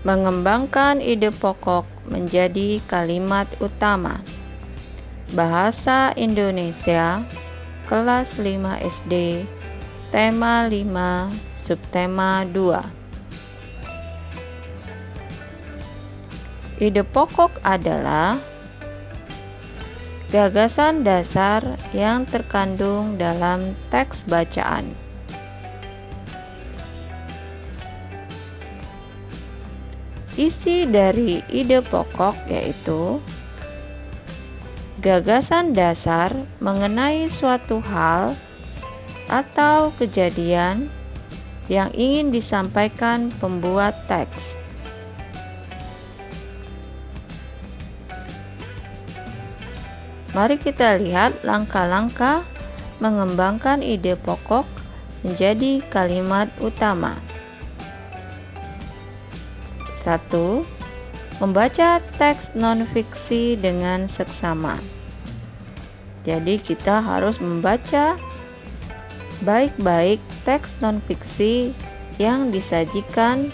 Mengembangkan ide pokok menjadi kalimat utama. Bahasa Indonesia, kelas 5 SD, tema 5, subtema 2. Ide pokok adalah gagasan dasar yang terkandung dalam teks bacaan. Isi dari ide pokok yaitu gagasan dasar mengenai suatu hal atau kejadian yang ingin disampaikan pembuat teks. Mari kita lihat langkah-langkah mengembangkan ide pokok menjadi kalimat utama. 1. Membaca teks non-fiksi dengan seksama. Jadi kita harus membaca baik-baik teks non-fiksi yang disajikan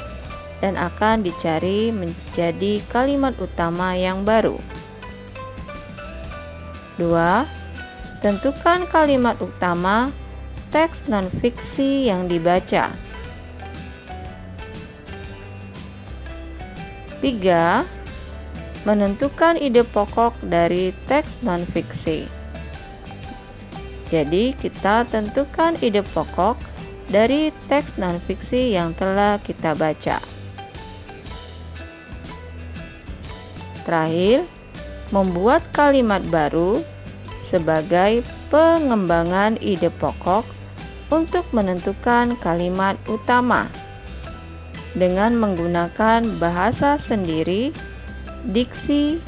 dan akan dicari menjadi kalimat utama yang baru. 2. Tentukan kalimat utama teks non-fiksi yang dibaca. 3. Menentukan ide pokok dari teks non-fiksi. Jadi kita tentukan ide pokok dari teks non-fiksi yang telah kita baca. Terakhir, membuat kalimat baru sebagai pengembangan ide pokok untuk menentukan kalimat utama dengan menggunakan bahasa sendiri, diksi,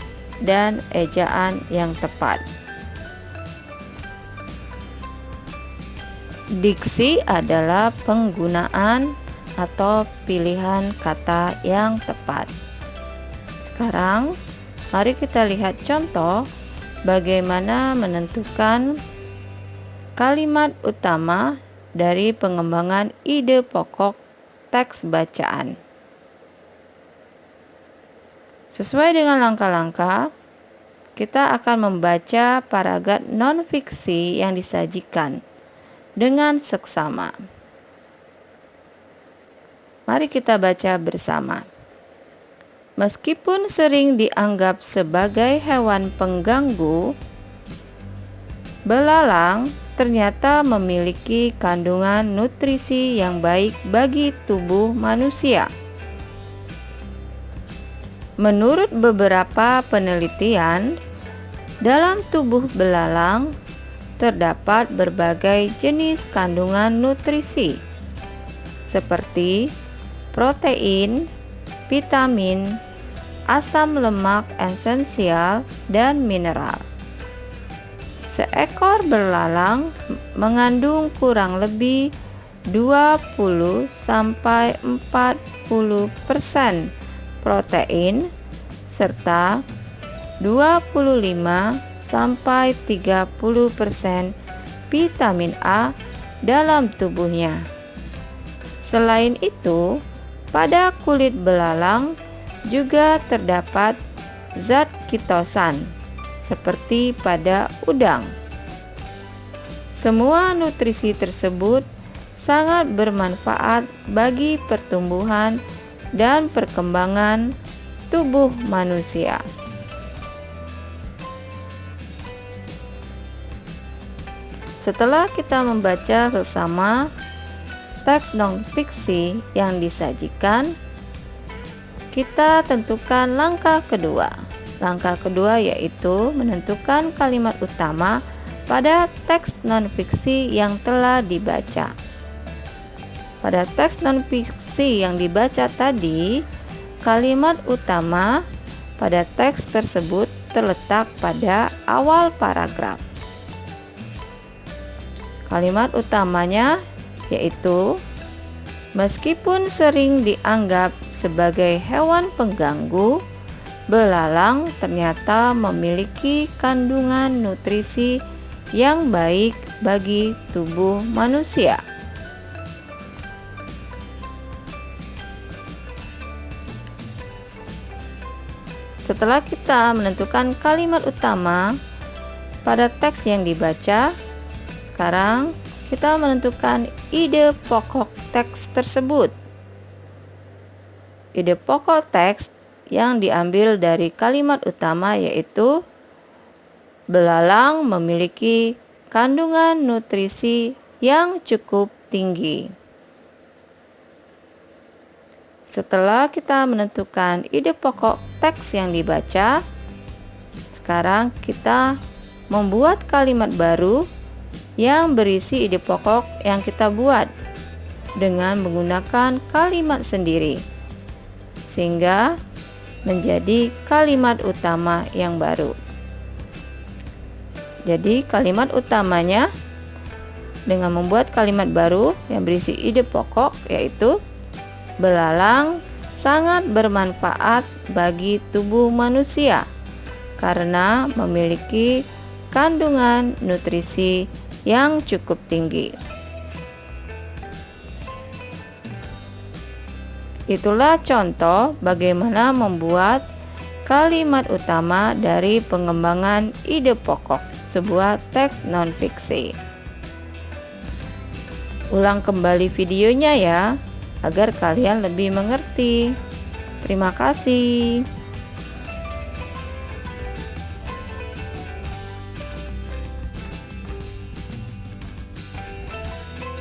dan ejaan yang tepat. Diksi adalah penggunaan atau pilihan kata yang tepat. Sekarang, mari kita lihat contoh bagaimana menentukan kalimat utama dari pengembangan ide pokok teks bacaan. Sesuai dengan langkah-langkah, kita akan membaca paragraf non-fiksi yang disajikan dengan seksama. Mari kita baca bersama. Meskipun sering dianggap sebagai hewan pengganggu, belalang ternyata memiliki kandungan nutrisi yang baik bagi tubuh manusia. Menurut beberapa penelitian, dalam tubuh belalang terdapat berbagai jenis kandungan nutrisi seperti protein, vitamin, asam lemak esensial, dan mineral. Seekor belalang mengandung kurang lebih 20-40% protein serta 25-30% vitamin A dalam tubuhnya. Selain itu, pada kulit belalang juga terdapat zat kitosan seperti pada udang. Semua nutrisi tersebut sangat bermanfaat bagi pertumbuhan dan perkembangan tubuh manusia. Setelah kita membaca bersama teks non-fiksi yang disajikan, kita tentukan langkah kedua. Langkah kedua yaitu menentukan kalimat utama pada teks non-fiksi yang telah dibaca. Pada teks non-fiksi yang dibaca tadi, kalimat utama pada teks tersebut terletak pada awal paragraf. Kalimat utamanya yaitu, meskipun sering dianggap sebagai hewan pengganggu, belalang ternyata memiliki kandungan nutrisi yang baik bagi tubuh manusia. Setelah kita menentukan kalimat utama pada teks yang dibaca, sekarang kita menentukan ide pokok teks tersebut. Ide pokok teks yang diambil dari kalimat utama yaitu belalang memiliki kandungan nutrisi yang cukup tinggi. Setelah kita menentukan ide pokok teks yang dibaca, sekarang kita membuat kalimat baru yang berisi ide pokok yang kita buat dengan menggunakan kalimat sendiri, sehingga menjadi kalimat utama yang baru. Jadi kalimat utamanya dengan membuat kalimat baru yang berisi ide pokok yaitu belalang sangat bermanfaat bagi tubuh manusia karena memiliki kandungan nutrisi yang cukup tinggi. Itulah contoh bagaimana membuat kalimat utama dari pengembangan ide pokok sebuah teks non-fiksi. Ulang kembali videonya ya, agar kalian lebih mengerti. Terima kasih.